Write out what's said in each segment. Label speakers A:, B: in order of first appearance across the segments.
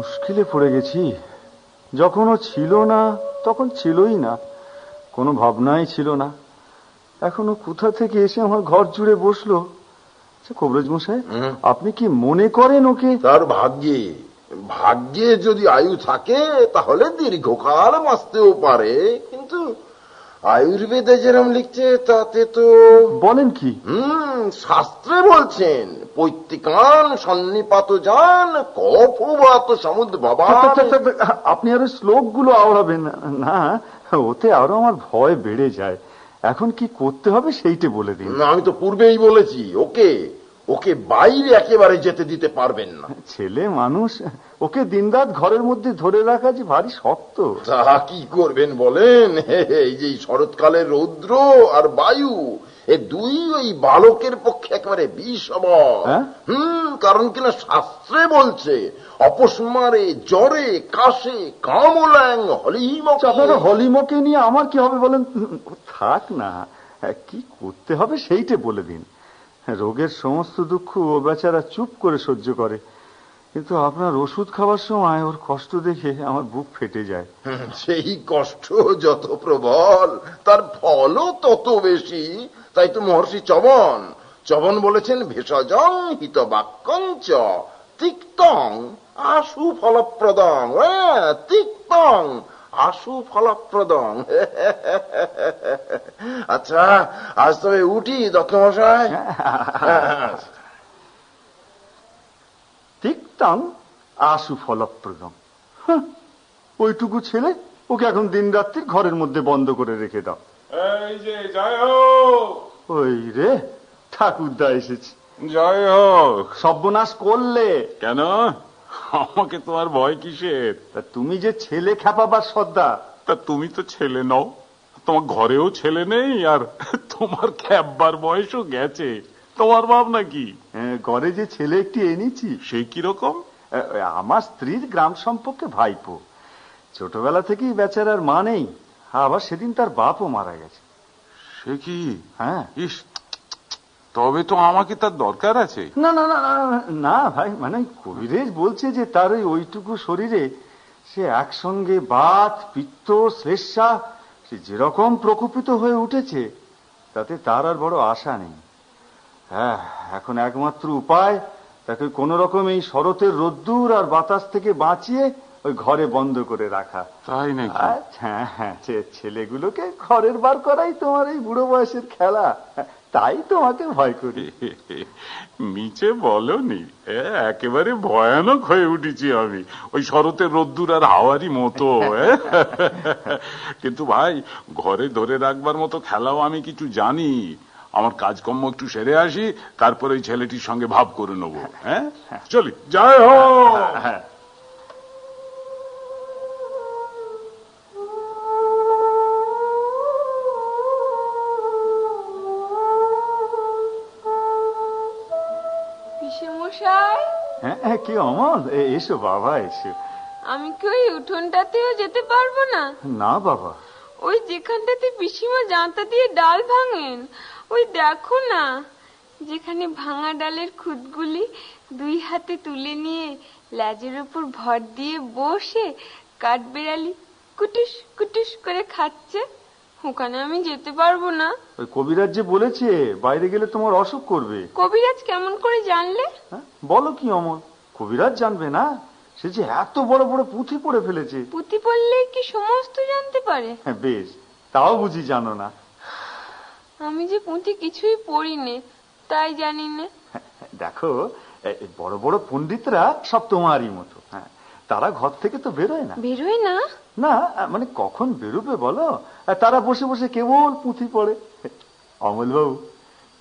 A: মুশকিলে পড়ে গেছি। যখন ও ছিল না তখন ছিলই না, কোনো ভাবনাই ছিল না। এখন ও কোথা থেকে এসে আমার ঘর জুড়ে বসলো। আচ্ছা কবিরাজ মশাই, আপনি কি মনে করেন ওকে?
B: তার ভাগ্যে ভাগ্যে যদি আয়ু থাকে তাহলে দীর্ঘকাল বাঁচতেও পারে, কিন্তু আয়ুর্বেদে যেরকম লিখছে তাতে তো।
A: বলেন কি?
B: শাস্ত্রে বলছেন পৈতৃকান সন্নিপাত যান কফবাত সমুদ্ভবান।
A: আপনি আরো শ্লোক গুলো আওড়াবেন না, ওতে আরো আমার ভয় বেড়ে যায়। এখন কি করতে হবে সেইটা বলে দিন।
B: আমি তো পূর্বেই বলেছি ওকে ওকে বাইরে একেবারে যেতে দিতে পারবেন না।
A: ছেলে মানুষ, ওকে দিনরাত ঘরের মধ্যে ধরে রাখা যে ভারী শক্ত।
B: তা কি করবেন বলেন? এই যে শরৎকালের রৌদ্র আর বায়ু, এ দুই ওই বালকের পক্ষে একেবারে বিষবর। কারণ কিনা শাস্ত্রে বলছে অপস্মারে জ্বরে কাশে কামলাং
A: হলিমকে নিয়ে আমার কি হবে বলেন? থাক না, কি করতে হবে সেইটা বলে দিন। রোগের সমস্ত দুঃখ ও বেচারা চুপ করে সহ্য করে, কিন্তু আপনার ওষুধ খাবার সময় ওর কষ্ট দেখে আমার বুক ফেটে যায়।
B: সেই কষ্ট যত প্রবল তার ফলও তত বেশি। তাই তো মহর্ষি চবন বলেছেন ভেষজং হিতবাক্যং চ তিক্তং আশু ফলপ্রদং। তিক্তং আশু ফলপ্রদং। আচ্ছা আজ তবে উঠি দত্তমশাই।
A: তিক্তং আশু ফলপ্রদং, ওইটুকু ছেলে, ওকে এখন দিন রাত্রির ঘরের মধ্যে বন্ধ করে রেখে দাও।
C: এই যে জয় হোক।
A: ওই রে ঠাকুরদা এসেছে।
C: জয় হোক।
A: সর্বনাশ করলে
C: কেন? আমাকে তোমার ভয় কিসের?
A: তুমি যে ছেলে খেপাবার সর্দা।
C: তা তুমি তো ছেলে নও, তোমার ঘরেও ছেলে নেই, আর তোমার খেপবার বয়সও গেছে। তোমার ভাবনা কি?
A: ঘরে যে ছেলে একটি এনেছি।
C: সে কিরকম?
A: আমার স্ত্রীর গ্রাম সম্পর্কে ভাইপো। ছোটবেলা থেকেই বেচারার মা নেই, আবার সেদিন তার বাপও মারা গেছে।
C: সে কি?
A: হ্যাঁ।
C: ইস, তবে তো আমাকে তার দরকার আছে।
A: না না না না ভাই, মানে কবিরাজ বলছে যে তার ওইটুকু শরীরে সে একসঙ্গে বাত পিত্ত শ্লেষ্মা সে যেরকম প্রকোপিত হয়ে উঠেছে, তাতে তার আর বড় আশা নেই। হ্যাঁ, এখন একমাত্র উপায় তাকে কোন রকম এই শরতের রোদ্দুর আর বাতাস থেকে বাঁচিয়ে ওই ঘরে বন্ধ করে রাখা।
C: তাই নাকি?
A: হ্যাঁ হ্যাঁ, ছেলেগুলোকে ঘরের বার করাই তোমার এই বুড়ো বয়সের খেলা, তাই তোমাকে ভয় করি।
C: নিচে বলনি, একেবারে ভয়ানক হয়ে উঠেছি আমি ওই শরতের রোদ্দুর আর হাওয়ারই মতো। কিন্তু ভাই, ঘরে ধরে রাখবার মতো খেলাও আমি কিছু জানি। আমার কাজকর্ম একটু সেরে আসি, তারপরে ওই ছেলেটির সঙ্গে ভাব করে নেবো। হ্যাঁ, চলি। জয় হোক।
A: হ্যাঁ, কি অমল, এসো বাবা এসো।
D: আমি কি ওই উঠোনটাতেও যেতে পারবো না?
A: না বাবা,
D: ওই যেখানটাতে পিসিমা জাঁতা দিয়ে ডাল ভাঙেন, ওই দেখো না, যেখানে ভাঙা ডালের খুদগুলি দুই হাতে তুলে নিয়ে লেজের উপর ভর দিয়ে বসে কাঠবেড়ালি কুটুস কুটুস করে খাচ্ছে, ওখানে আমি যেতে পারবো না।
A: ওই কবিরাজ যে বলেছে বাইরে গেলে তোমার অসুখ করবে।
D: কবিরাজ কেমন করে জানলে?
A: বলো কি অমল, কবিরাজ জানবে না? সে যে এত বড় বড় পুঁথি পড়ে ফেলেছে।
D: পুঁথি পড়লে কি সমস্ত জানতে পারে?
A: হ্যাঁ বেশ, তাও বুঝি জানো না?
D: আমি যে পুঁথি কিছুই পড়িনি, তাই জানি না।
A: দেখো, বড় বড় পণ্ডিতরা সব তোমারই মতো। হ্যাঁ, তারা ঘর থেকে তো বেরোয় না।
D: বেরোয় না?
A: না, মানে কখন বেরোবে বলো? তারা বসে বসে কেবল পুঁথি পড়ে। অমল বাবু,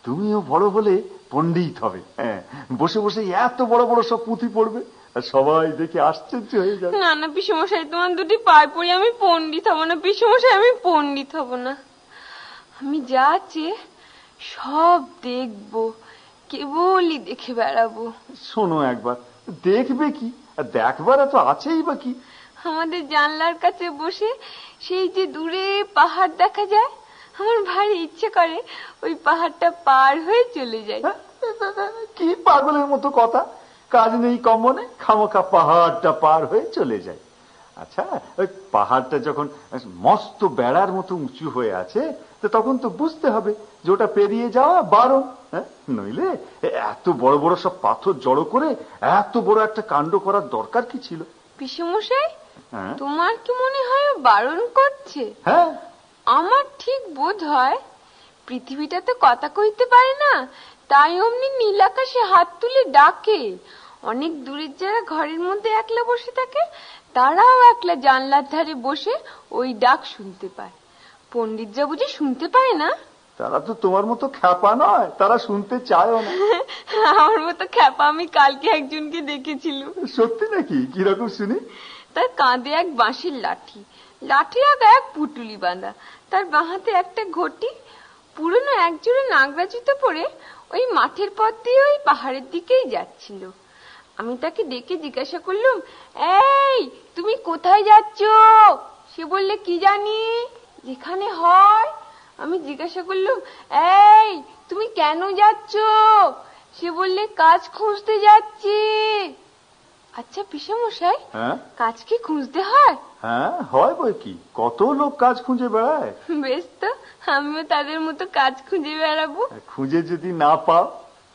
A: তুমিও বড় হলে পণ্ডিত হবে। হ্যাঁ, বসে বসে এত বড় বড় সব পুঁথি পড়বে, আর সবাই দেখে আশ্চর্য হয়ে যাবে।
D: না না পিসমশাই, তোমার দুটি পায়ে পড়ি, আমি পণ্ডিত হব না পিসমশাই, আমি পণ্ডিত হব না। আমি যা আছে সব দেখবো, কেবলই দেখে বেড়াবো।
A: শোনো একবার, দেখবে কি? দেখবার তো আছেই বা কি?
D: আমাদের জানলার কাছে বসে সেই যে দূরে পাহাড় দেখা যায়, আমার ভারী ইচ্ছে করে ওই পাহাড়টা পার হয়ে চলে যায়।
A: কি পাগলের মতো কথা! কাজ নেই কম মনে খামোখা পাহাড়টা পার হয়ে চলে যায়। আচ্ছা, ওই পাহাড়টা যখন মস্ত বেড়ার মতো উঁচু হয়ে আছে, তো তখন তো বুঝতে হবে যে ওটা পেরিয়ে যাওয়া বারণ। হ্যাঁ, নইলে এত বড় বড় সব পাথর জড়ো করে এত বড় একটা কাণ্ড করার দরকার কি ছিল?
D: পিসেমশাই, তোমার কি মনে হয় বারণ করছে?
A: হ্যাঁ,
D: আমার ঠিক বোধ হয় পৃথিবীটা তো কথা কইতে পারে না, তাই অমনি নীল আকাশে হাত তুলে ডাকে। অনেক দূরের যারা ঘরের মধ্যে একলা বসে থাকে, তারাও একলা জানলার ধারে বসে ওই ডাক শুনতে পায়। পণ্ডিতরা বুঝি শুনতে পায় না?
A: তারা তো তোমার মতো খ্যাপা নয়, তারা শুনতে চায়ও না।
D: আমার মতো খ্যাপা আমি কালকে একজনকে দেখেছিলাম।
A: সত্যি নাকি? কিরকম শুনি?
D: তার কাঁধে এক বাঁশের লাঠি, লাঠির আগা এক পুটুলি বাঁধা, তার বাঁ হাতে একটা ঘটি, পুরনো একজোড়া নাগরা জুতো পরে ওই মাঠের পথ দিয়ে ওই পাহাড়ের দিকেই যাচ্ছিল। আমি তাকে ডেকে জিজ্ঞাসা করলাম, এই তুমি কোথায় যাচ্ছ? সে বললে, কি জানি, যেখানে হয়। আমি জিজ্ঞাসা করলাম, এই তুমি কেন যাচ্ছ? সে বললে, কাজ খুঁজতে যাচ্ছি। আচ্ছা পিসেমশাই, কাজ কি খুঁজতে হয়?
A: হ্যাঁ, হয় বই কি, কত লোক কাজ খুঁজে বেড়ায়।
D: বেশ তো, আমিও তাদের মতো কাজ খুঁজে বেড়াবো।
A: খুঁজে যদি না পাও?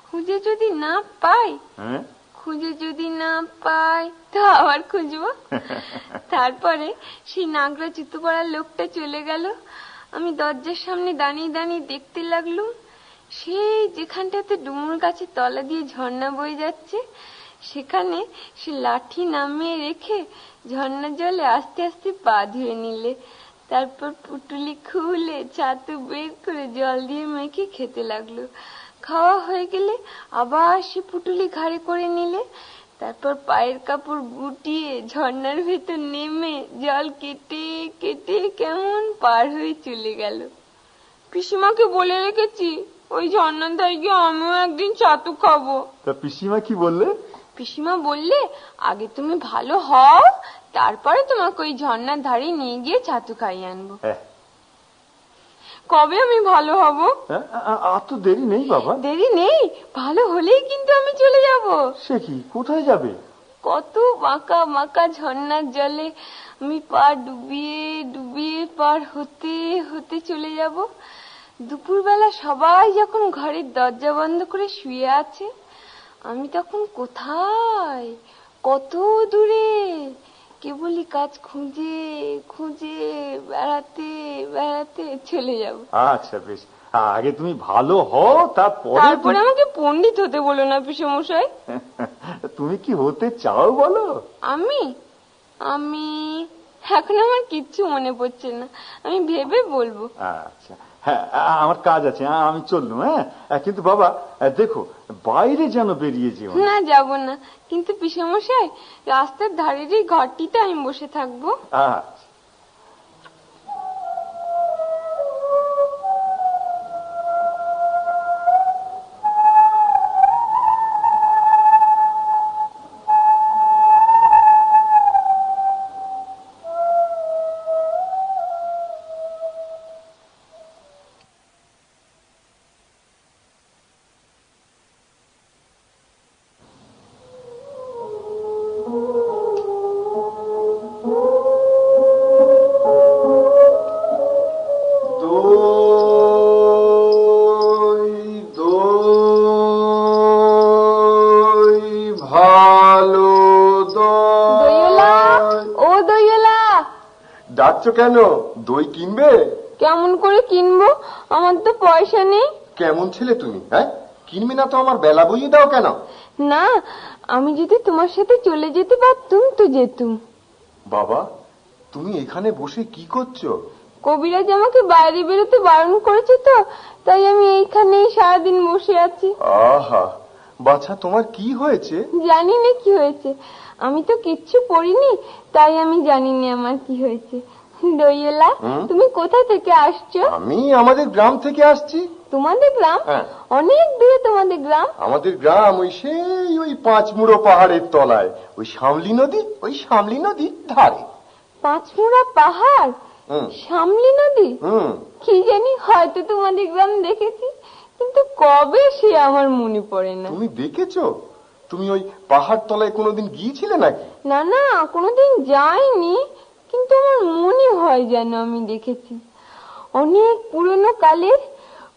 D: খুঁজে যদি না পাই?
A: হ্যাঁ,
D: খুঁজে যদি না পাই তো আবার খুঁজবো। তারপরে সেই নাগরা জুতো পরা লোকটা চলে গেল। আমি দরজার সামনে দাঁড়িয়ে দাঁড়িয়ে দেখতে লাগলুম, সেই যেখানটাতে ডুমুর গাছের তলা দিয়ে ঝর্ণা বয়ে যাচ্ছে, সেখানে সে লাঠি নামিয়ে রেখে ঝর্ণার জলে আস্তে আস্তে পা ধুয়ে নিলে, তারপর পুটুলি খুলে ছাতু বের করে জল দিয়ে মেখে খেতে লাগলো। খাওয়া হয়ে গেলে আবার সে পুটুলি ঘাড়ে করে নিলে, তারপর পায়ের কাপড় গুটিয়ে ঝর্ণার ভেতর নেমে জল কেটে কেটে কেমন পার হয়ে চলে গেল। পিসিমাকে বলে রেখেছি ওই ঝর্ণার ধারে গিয়ে আমিও একদিন ছাতু খাবো।
A: তা পিসিমা কি বললে?
D: পিসিমা বললে, আগে তুমি ভালো হও, তারপরে তোমাকে ওই ঝর্ণার ধারে নিয়ে গিয়ে ছাতু খাইয়ে আনবো। কবে আমি ভালো হব?
A: আর তো দেরি নেই বাবা।
D: দেরি নেই? ভালো হলেই কিন্তু আমি চলে যাব।
A: সে কি, কোথায় যাবে?
D: কত বাঁকা বাঁকা ঝর্ণার জলে আমি পা ডুবিয়ে ডুবিয়ে পার হতে হতে চলে যাব। দুপুরবেলা সবাই যখন ঘরের দরজা বন্ধ করে শুয়ে আছে, আমি তখন কোথায়, কত দূরে, কেবলই কাজ খুঁজে খুঁজে বেড়াতে বেড়াতে চলে যাব।
A: আচ্ছা বেশ, আগে তুমি ভালো হও, তারপরে
D: আমাকে পণ্ডিত হতে বলো না পিসেমশাই।
A: তুমি কি হতে চাও বলো?
D: আমি আমি এখন আমার কিচ্ছু মনে পড়ছে না, আমি ভেবে বলবো।
A: আচ্ছা, হ্যাঁ, আমার কাজ আছে, আমি চললুম। হ্যাঁ, কিন্তু বাবা দেখো, বাইরে যেন বেরিয়ে যেও না।
D: না, যাব না, কিন্তু পিসেমশাই রাস্তার ধারের এই ঘরটিতে আমি বসে থাকবো।
A: আচ্ছা।
E: ডাকছো কেন? দই কিনবে?
D: কেমন করে কিনবো, আমার তো পয়সা নেই।
E: কেমন ছেলে তুমি, হ্যাঁ? কিনবে না তো আমার বেলা বইয়ে দাও কেন?
D: না, আমি যদি তোমার সাথে চলে যেতে পারতুম তো যেতুম।
E: বাবা, তুমি এখানে বসে কি করছো?
D: কবিরাজ আমাকে বাইরে বেরোতে বারণ করেছে তো, তাই আমি এইখানেই সারাদিন বসে আছি।
E: আহা বাছা, তোমার কি হয়েছে?
D: জানি না কি হয়েছে, আমি তো কিচ্ছু পড়িনি, তাই আমি জানি না আমার কি হয়েছে। দইয়েলা, তুমি কোথা থেকে আসছো?
E: আমি আমাদের গ্রাম থেকে আসছি।
D: তোমাদের গ্রাম? অনেক দূরে তোমাদের গ্রাম?
E: আমাদের গ্রাম ওই 5 মুড়ো পাহাড়ের তলায়, ওই শামলি নদীর ধারে।
D: 5 মুড়া পাহাড়, শামলি নদী? কি জানি, হয়তো তোমাদের গ্রাম দেখেছি, কিন্তু কবে সে আমার মনে পড়ে না।
E: তুমি দেখেছো? তুমি ওই পাহাড় তলায় কোনোদিন গিয়েছিলে নাকি?
D: না না, কোনোদিন যাইনি, কিন্তু আমার মনে হয় যেন আমি দেখেছি। অনেক পুরনো কালের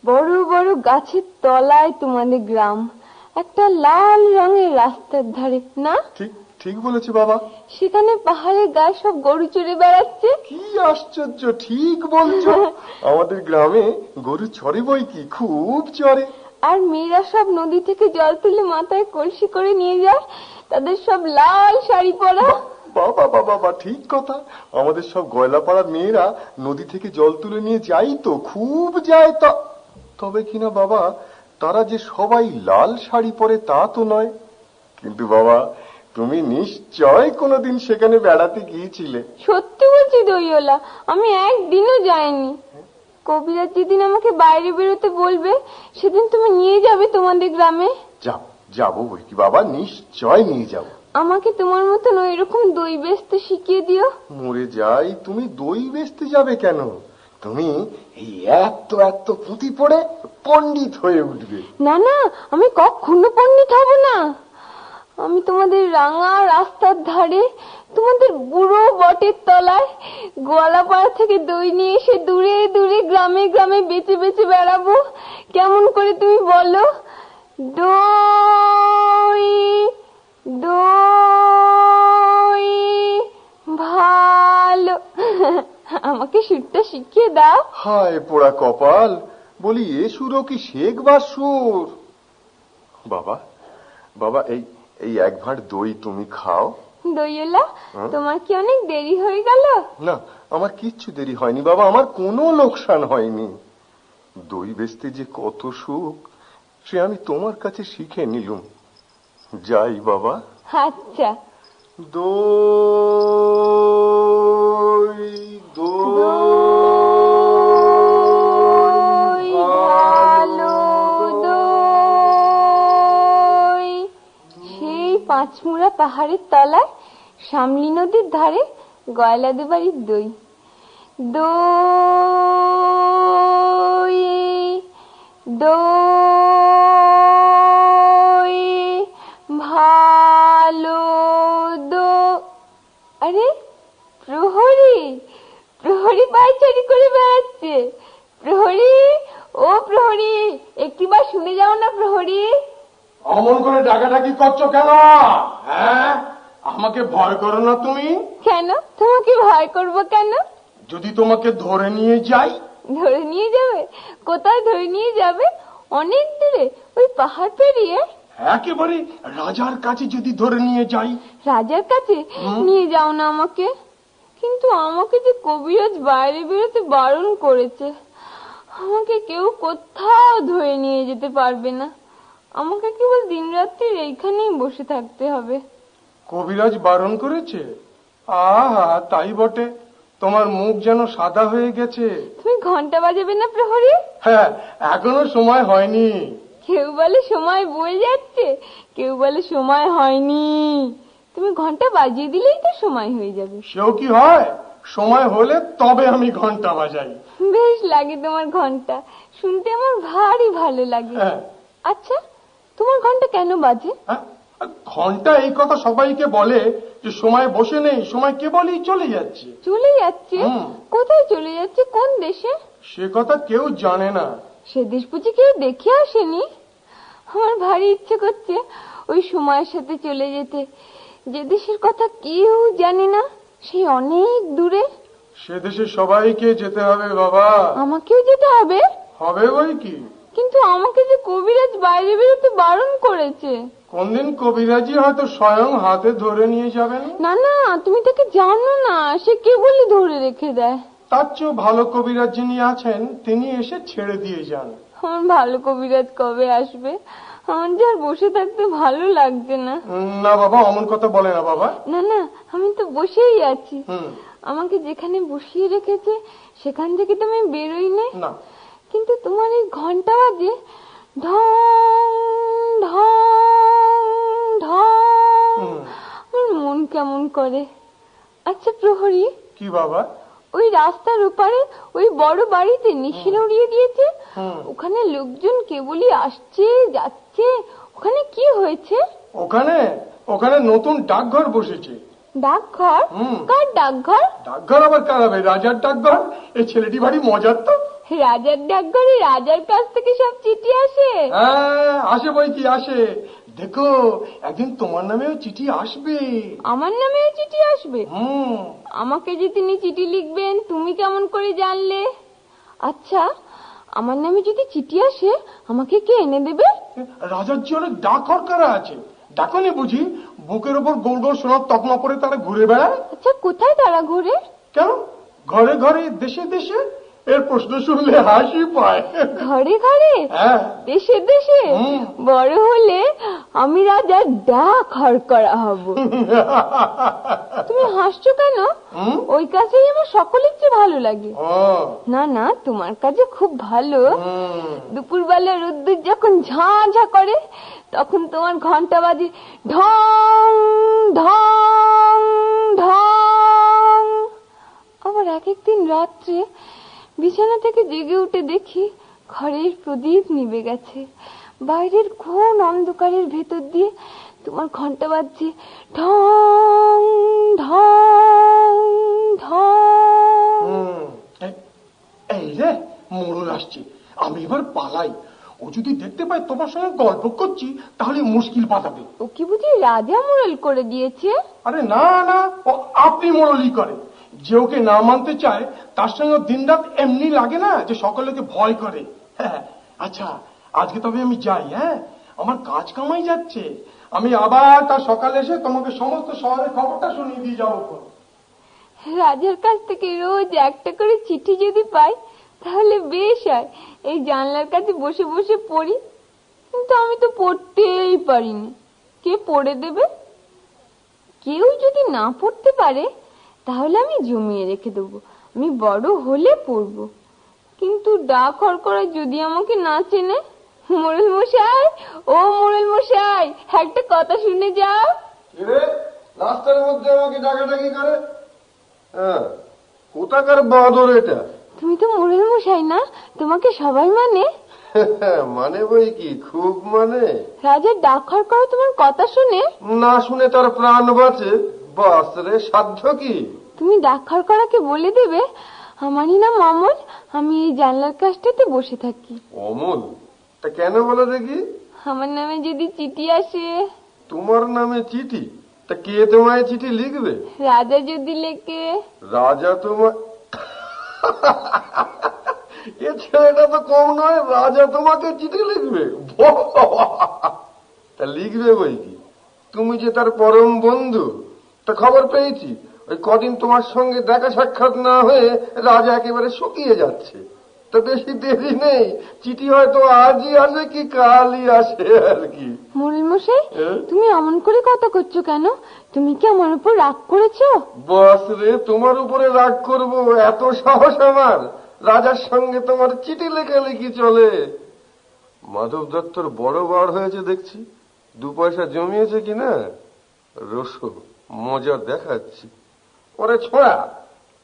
D: বড় বড় গাছের তলায় তোমাদের গ্রাম, একটা লাল রঙের রাস্তার ধারে। না,
E: ঠিক ঠিক বলেছি বাবা।
D: সেখানে পাহাড়ের গায়ে সব গরু চড়ে বেড়াচ্ছে।
E: কি আশ্চর্য, ঠিক বলছো। আমাদের গ্রামে গরু চড়ে বই কি, খুব চড়ে।
D: আর মেয়েরা সব নদী থেকে জল তুলে মাথায় কলসি করে নিয়ে যায়, তাদের সব লাল শাড়ি পরা।
E: বাবা বাবা বাবা, ঠিক কথা। আমাদের সব গয়লাপাড়ার মেয়েরা নদী থেকে জল তুলে নিয়ে যায় তো, খুব যায়। তবে কিনা বাবা, তারা যে সবাই লাল শাড়ি পরে তা তো নয়। কিন্তু বাবা, তুমি নিশ্চয় কোনোদিন সেখানে বেড়াতে গিয়েছিলে।
D: সত্যি বলছি দইওয়ালা, আমি একদিনও যাইনি। কবিরাজ যেদিন আমাকে বাইরে বেরোতে বলবে, সেদিন তুমি নিয়ে যাবে তোমাদের গ্রামে?
E: যাবো বই কি বাবা, নিশ্চয় নিয়ে যাবো।
D: আমাকে তোমার মতন ওই রকম দই বেচতে শিখিয়ে দিও।
E: মরে যাই, তুমি দই বেচতে যাবে কেন? তুমি এই এত এত পুঁথি পড়ে পণ্ডিত হয়ে উঠবে।
D: না না, আমি কখনো পণ্ডিত হব না। আমি তোমাদের রাঙা রাস্তার ধারে, তোমাদের বুড়ো বটের তলায় গোয়ালাপাড়া থেকে দই নিয়ে এসে দূরে দূরে গ্রামে গ্রামে বেচে বেচে বেড়াবো। কেমন করে তুমি বলো? দই দই ভালো। আমাকে সুরটা শিখিয়ে দাও।
E: হায় পোড়া কপাল, বলি এ সুরও কি শেখবার সুর? বাবা বাবা, এই এক ভাঁড় দই তুমি খাও।
D: দইওয়ালা, তোমার কি অনেক দেরি হয়ে গেল?
E: না, আমার কিচ্ছু দেরি হয়নি বাবা, আমার কোনো লোকসান হয়নি। দই বেচতে যে কত সুখ, সে আমি তোমার কাছে শিখে নিলুম। যাই বাবা।
D: আচ্ছা।
E: দই
D: দই ভালো দই। সেই পাঁচমুড়া পাহাড়ের তলায় শামলি নদীর ধারে গয়লাদের বাড়ির দই। দই দই ভালো আরে, প্রহরী প্রহরী পায়চারি করে বেড়াচ্ছে। প্রহরী, ও প্রহরী, একটিবার শুনে যাও না প্রহরী।
F: অমন করে ডাকাডাকি করছো কেন? হ্যাঁ, আমাকে ভয় করো না তুমি?
D: কেন তোমাকে ভয় করব কেন?
F: যদি তোমাকে ধরে নিয়ে যাই?
D: ধরে নিয়ে যাবে? কোথায় ধরে নিয়ে যাবে? অনেক দূরে, ওই পাহাড় পেরিয়ে?
F: একেবারে রাজার কাছে যদি ধরে নিয়ে যাই?
D: রাজার কাছে নিয়ে যাও না আমাকে। কিন্তু আমাকে যে কবিরাজ বাইরে বেরোতে বারণ করেছে। আমাকে কেউ কোথাও ধরে নিয়ে যেতে পারবে না। আমাকে কেবল দিনরাত্রি এইখানেই বসে থাকতে হবে।
F: কবিরাজ বারণ করেছে? আহা, তাই বটে। তোমার মুখ যেন সাদা হয়ে গেছে।
D: তুমি ঘন্টা বাজাবে না প্রহরী?
F: হ্যাঁ, এখনো সময় হয়নি।
D: কেউ বলে সময় বয়ে যাচ্ছে, কেউ বলে সময় হয়নি। তুমি ঘন্টা বাজিয়ে দিলেই তো সময় হয়ে যাবে।
F: সেও কি হয়? সময় হলে তবে আমি ঘন্টা বাজাই।
D: বেশ লাগে তোমার ঘন্টা, শুনতে আমার ভারী ভালো লাগে। আচ্ছা, তোমার ঘন্টা কেন বাজে?
F: ঘন্টা এই কথা সবাইকে বলে যে সময় বসে নেই, সময় কেবলই চলে যাচ্ছে।
D: চলে যাচ্ছে? কোথায় চলে যাচ্ছে? কোন দেশে?
F: সে কথা কেউ জানে না।
D: সে দেশ বুঝি কেউ দেখে আসেনি? আমার ভারী ইচ্ছে করছে ওই সময়ের সাথে চলে যেতে, যে দেশের কথা কেউ জানে না, সেই অনেক দূরে।
F: সে দেশে সবাইকে যেতে হবে বাবা।
D: আমাকেও যেতে হবে?
F: হবে বই কি।
D: কিন্তু আমাকে যে কবিরাজ বাইরে বেরোতে বারণ করেছে।
F: কোনদিন কবিরাজি হয়তো স্বয়ং হাতে ধরে নিয়ে যাবেন।
D: না না, তুমি তাকে জানো না, সে কেবলই ধরে রেখে দেয়।
F: তার চেয়ে ভালো কবিরাজ যিনি আছেন, তিনি এসে ছেড়ে দিয়ে যান।
D: আমার ভালো কবিরাজ কবে আসবে? আমার যে আর বসে থাকতে ভালো লাগছে না।
F: না বাবা, অমন কথা বলে না বাবা।
D: না না, আমি তো বসেই আছি। আমাকে যেখানে বসিয়ে রেখেছে সেখান থেকে তো আমি বেরোই না। কিন্তু তোমার এই ঘন্টা বাজে ঢং ঢং ঢং, আমার মন কেমন করে। আচ্ছা প্রহরী।
F: কি বাবা?
D: ওই রাস্তার ওপারে ওই বড় বাড়িতে নিশিন উড়িয়ে দিয়েছে, ওখানে লোকজন কেবলই আসছে যাচ্ছে, ওখানে কি হয়েছে?
F: ওখানে ওখানে নতুন ডাকঘর বসেছে।
D: ডাকঘর? কার ডাকঘর?
F: ডাকঘর আবার কার হবে? রাজার ডাকঘর। এই ছেলেটি ভারী মজার তো।
D: রাজার ডাকঘরে রাজার কাছ থেকে সব চিঠি আসে?
F: হ্যাঁ, আসে বই কি আসে। দেখো, একদিন তোমার নামেও চিঠি আসবে।
D: আমার নামেও চিঠি আসবে? আমাকে যে তিনি চিঠি লিখবেন তুমি কেমন করে জানলে? আচ্ছা, আমার নামে যদি চিঠি আসে আমাকে কে এনে দেবে?
F: রাজার যে অনেক ডাক হরকারা আছে, ডাকনি বুঝি? বুকের ওপর গোল গোল সোনার তকমা পরে তারা ঘুরে বেড়ায়।
D: আচ্ছা, কোথায় তারা ঘুরে?
F: কেন, ঘরে ঘরে দেশে দেশে? এর প্রশ্ন শুনলে হাসি পায়।
D: ঘরে ঘরে দেশে দেশে? বড় হলে আমি রাজার ডাক হরকরা হব। তুমি হাসছো কেন? ওই কাজেই আমার সকলের চেয়ে ভালো লাগে। না না, তোমার কাজে খুব ভালো। দুপুরবেলা রোদ্দুর যখন ঝাঁ ঝাঁ করে তখন তোমার ঘন্টা বাজে ঢং ঢং ঢং। আবার এক একদিন রাত্রে বিছানা থেকে জেগে উঠে দেখি ঘরের প্রদীপ নিভে গেছে। বাইরের ঘন অন্ধকারের ভেতর দিয়ে তোমার ঘন্টা বাজছে ঢং ঢং ঢং।
F: এই রে, মোড়ল আসছে। আমি এবার পালাই। ও যদি দেখতে পায় তোমার সঙ্গে গল্প করছি তাহলে মুশকিল পাতাবে।
D: ও কি বুঝি রাজা মোড়ল করে দিয়েছে?
F: আরে না না, ও আপনি মোড়লই করে। যে ওকে না মানতে চায় তার সঙ্গে দিনরাত এমনি লাগে না যে সকলকে ভয় করে। হ্যাঁ, আচ্ছা, আজকে তবে আমি যাই। হ্যাঁ, আমার কাজ কামাই যাচ্ছে। আমি আবার তার সকালে এসে তোমাকে সমস্ত শহরের খবরটা শুনিয়ে দিয়ে যাবো।
D: রাজার কাছ থেকে রোজ একটা করে চিঠি যদি পাই তাহলে বেশ হয়। এই জানলার কাছে বসে বসে পড়ি, কিন্তু আমি তো পড়তেই পারিনি। কে পড়ে দেবে? কেউ যদি না পড়তে পারে তাহলে আমি জমিয়ে রেখে দেবো, আমি বড় হলে পড়বো। কিন্তু ডাক হরকরা যদি আমাকে না চেনে? মোড়ল মশাই, ও মোড়ল মশাই, একটা কথা শুনে যাও।
E: রাস্তার মধ্যে আমাকে ডাকাডাকি করে? কোথাকার বাঁদর এটা?
D: তুমি তো মোড়ল মশাই না, তোমাকে সবাই মানে।
E: মানে বই কি, খুব মানে।
D: রাজার ডাক হরকরা তোমার কথা শুনে?
E: না শুনে তার প্রাণ বাঁচে? বাস রে, সাধ্য কি?
D: তুমি ডাক হরকরাকে বলে দেবে আমারই নাম অমল, আমি এই জানলার কাছটাতে বসে থাকি।
E: অমল? তা কেন বলো দেখি?
D: আমার নামে যদি চিঠি আসে।
E: তোমার নামে চিঠি? তা কে তোমায় চিঠি লিখবে?
D: রাজা যদি লেখে।
E: রাজা তোমার? এ ছেলেটা তো কম নয়, রাজা তোমাকে চিঠি লিখবে? তা লিখবে বই কি, তুমি যে তার পরম বন্ধু। তা খবর পেয়েছি ওই কদিন তোমার সঙ্গে দেখা সাক্ষাৎ না হয়ে রাজা একেবারে শুকিয়ে যাচ্ছে। তো বেশি দেরি নেই, চিঠি হয়তো আজই আসে কি কালই আসে আর কি।
D: মোড়ল মশাই, তুমি এমন করে কথা করছো কেন? তুমি কি আমার উপর রাগ করেছো?
E: বস রে, তোমার উপরে রাগ করব এত সাহস আমার? রাজার সঙ্গে তোমার চিঠি লেখালেখি চলে? মাধব দত্তর বড় বার হয়েছে দেখছি, 2 পয়সা জমিয়েছে কিনা। রসো, মজা দেখাচ্ছি। ওরে ছোড়া,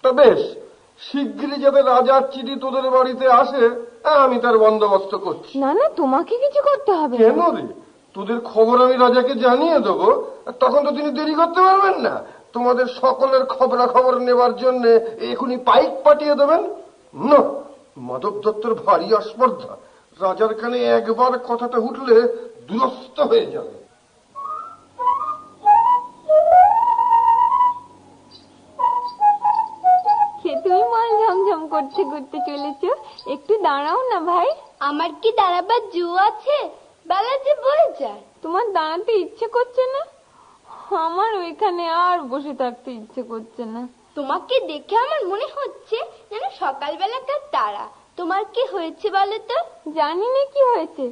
E: তো বেশ শিগগিরই যাতে রাজার চিঠি তোদের বাড়িতে আসে আমি তার বন্দোবস্ত করছি।
D: না না, তোমাকে কিছু করতে হবে।
E: কেন রে? তোদের খবর আমি রাজাকে জানিয়ে দেবো, তখন তো তিনি দেরি করতে পারবেন না। তোমাদের সকলের খবরাখবর নেবার জন্য এখনই পাইক পাঠিয়ে দেবেন। না, মাধব দত্তর ভারী আস্পর্ধা। রাজার কানে একবার কথাটা উঠলে দুরস্ত হয়ে যাবে।
D: তুমি মাল ঝমঝম করতে করতে চলেছো, একটু দাঁড়াও না ভাই।
G: আমার কি দাঁড়াবার জো আছে? বেলা যে বয়ে যায়।
D: তোমার দাঁড়াতে ইচ্ছে করছে না? আমার ওইখানে আর বসে থাকতে ইচ্ছে করছে না।
G: তোমাকে দেখে আমার মনে হচ্ছে যেন সকালবেলাকার তারা। তোমার কি হয়েছে বলো তো?
D: জানি না কি হয়েছে,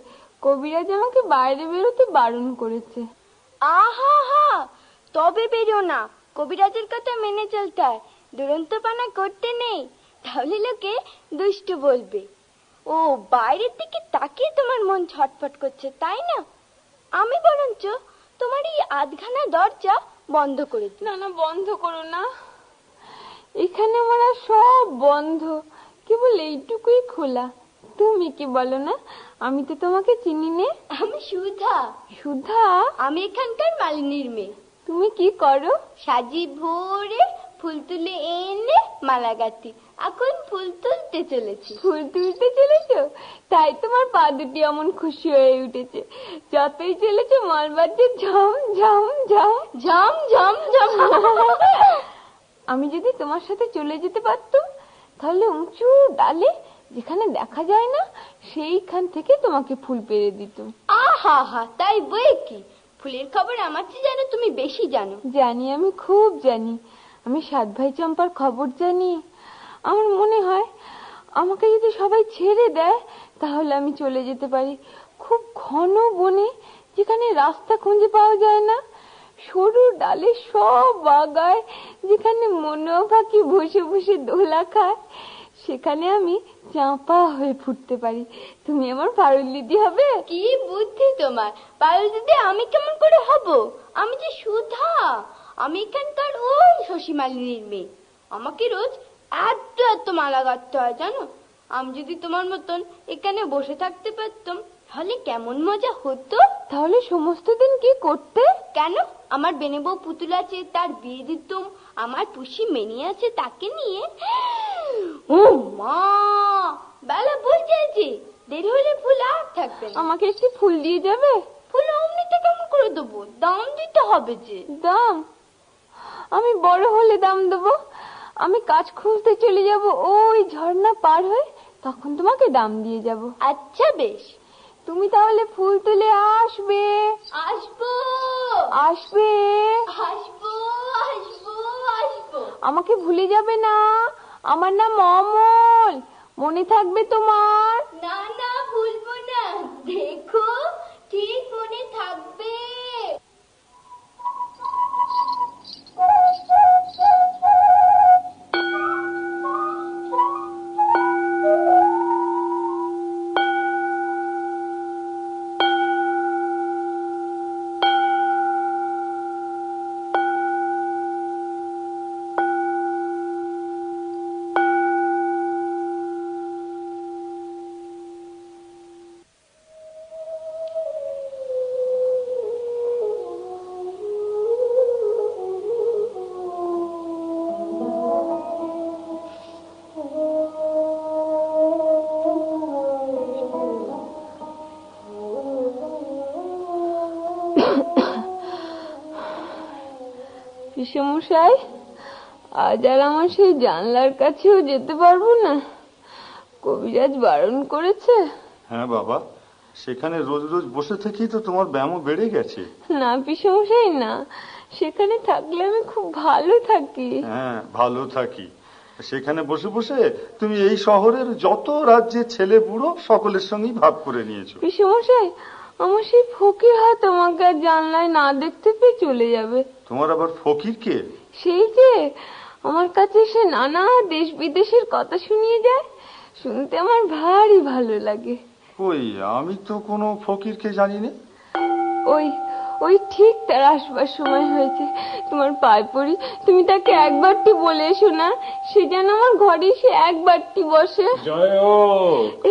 D: কবিরাজ আমাকে বাইরে বেরোতে বারণ করেছে।
G: আহা হা, তবে বেরো না। কবিরাজের কথা মেনে চলতে হয়, দুরন্তপানা করতে নেই, তাহলে লোকে দুষ্টু বলবে। ও বাইরের দিকে তাকিয়ে তোমার মন ছটফট করছে, তাই না? আমি বরঞ্চ তোমার এই আধখানা দরজা বন্ধ করে দিই।
D: না না, বন্ধ করো না। এখানে আমার সব বন্ধ, কেবল এইটুকুই খোলা। তুমি কি বলো না আমি তো তোমাকে চিনি নে।
G: আমি সুধা।
D: সুধা?
G: আমি এখানকার মালিনীর মেয়ে।
D: তুমি কি করো?
G: সাজি ভোরে ফুল তুলে এনে মালা গাঁথি। এখন ফুল তুলতে চলেছি।
D: ফুল তুলতে চলেছো? তাই তোমার পা দুটি এমন খুশি হয়ে উঠেছে। যতই চলেছো মাল বাজছে ঝম ঝম ঝম
G: ঝম ঝম ঝম।
D: আমি যদি তোমার সাথে চলে যেতে পারতাম, তাহলে উঁচু ডালে যেখানে দেখা যায় না সেইখান থেকে তোমাকে ফুল পেড়ে দিতাম।
G: আহা হা, তাই বই কি? ফুলের খবর আমার চেয়ে জানো তুমি বেশি জানো।
D: জানি, আমি খুব জানি। আমি 7 ভাই চম্পার খবর জানি। আমার মনে হয় আমাকে যদি সবাই ছেড়ে দেয় তাহলে আমি চলে যেতে পারি খুব ঘন বনে, যেখানে রাস্তা খুঁজে পাওয়া যায় না, সরু ডালে সব বাগায়, যেখানে মনো পাখি বসে বসে দোলা খায়। সেখানে আমি চাঁপা হয়ে ফুটতে পারি। তুমি আমার পারুল দিদি হবে।
G: কি বুদ্ধি তোমার! পারুল দিদি আমি কেমন করে হব? আমি যে সুধা, আমি এখানকার ওই শশী মালিনীর মেয়ে। আমাকে রোজ এত এত মালা গাঁথতে হয় জানো। আমি যদি তোমার মতন এখানে বসে থাকতে পারতাম তাহলে কেমন মজা হতো।
D: তাহলে সমস্ত দিন কি করতে?
G: কেন? আমার বেনে বউ পুতুল আছে, তার বিয়ে দিতাম। আমার পুষি মেনি আছে, তাকে নিয়ে। ও মা, বেলা বলছে যে দেরি হলে ফুল আর থাকবে না।
D: আমাকে একটি ফুল দিয়ে যাবে?
G: ফুল অমনিতে কেমন করে দেবো? দাম দিতে হবে যে।
D: দাম? আমি বড় হলে দাম দেবো। আমি কাজ খুঁজতে চলে যাব ওই ঝর্ণা পার হয়ে, তখন তোমাকে দাম দিয়ে যাব।
G: আচ্ছা বেশ।
D: তুমি তাহলে ফুল তুলে আসবে।
G: আসবো
D: আসবে
G: আসবো আসবো আসবো।
D: আমাকে ভুলে যাবে না। আমার নাম অমল, মনে থাকবে তোমার?
G: না না, ভুলবো না। দেখো, ঠিক মনে থাকবে।
D: পিসেমশাই, আজ আর আমার সেই জানলার কাছেও যেতে পারবো না। কবিরাজ বারণ করেছে।
A: হ্যাঁ বাবা, সেখানে রোজ রোজ বসে থেকেই তো তোমার ব্যায়ামও বেড়ে গেছে।
D: না পিসেমশাই না, সেখানে থাকলে আমি খুব ভালো থাকি।
A: হ্যাঁ, ভালো থাকি। সেখানে বসে বসে তুমি এই শহরের যত রাজ্যের ছেলে বুড়ো সকলের সঙ্গেই ভাগ করে নিয়েছো।
D: পিসেমশাই, আমার সেই ফকির হাত আমাকে আর জানলায় না দেখতে পেয়ে চলে যাবে।
A: তোমার আবার ফকির কে?
D: সেই যে আমার কাছে সে নানা দেশ বিদেশের কথা শুনিয়ে যায়, শুনতে আমার ভারী ভালো লাগে।
A: ওই, আমি তো কোনো ফকিরকে জানি না।
D: ওই ওই ঠিক তার আসবার সময় হয়েছে। তোমার পায়ে পড়ি, তুমি তাকে একবারটি বলে এসো না, সে যেন আমার ঘরে এসে একবারটি বসে।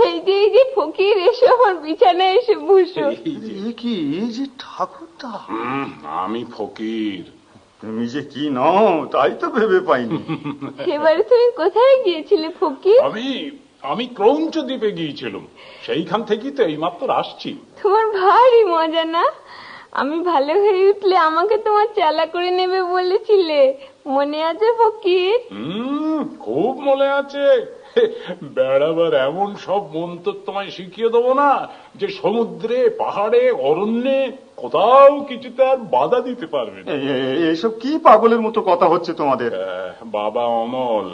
D: এই যে ফকির, এসো আমার বিছানায় এসে বসো।
A: কি এই যে ঠাকুরটা?
C: আমি ফকির।
A: তুমি যে কি নও তাই তো ভেবে পাইনি।
D: এবারে তুমি কোথায় গিয়েছিলে ফকির?
C: আমি ক্রৌঞ্চ দ্বীপে গিয়েছিলাম, সেইখান থেকেই তো এইমাত্র আসছি।
D: তোমার ভারী মজা না? আমি ভালো হয়ে উঠলে আমাকে তোমার চেলা করে নেবে বলেছিলে, মনে আছে ফকির?
C: খুব মনে আছে। বেড়াবার এমন সব মন্তর তোমায় শিখিয়ে দেবো না যে সমুদ্রে, পাহাড়ে, অরণ্যে কোথাও কিছুতে আর বাধা দিতে পারবে না।
A: এসব কি পাগলের মতো কথা হচ্ছে তোমাদের?
C: বাবা অমল,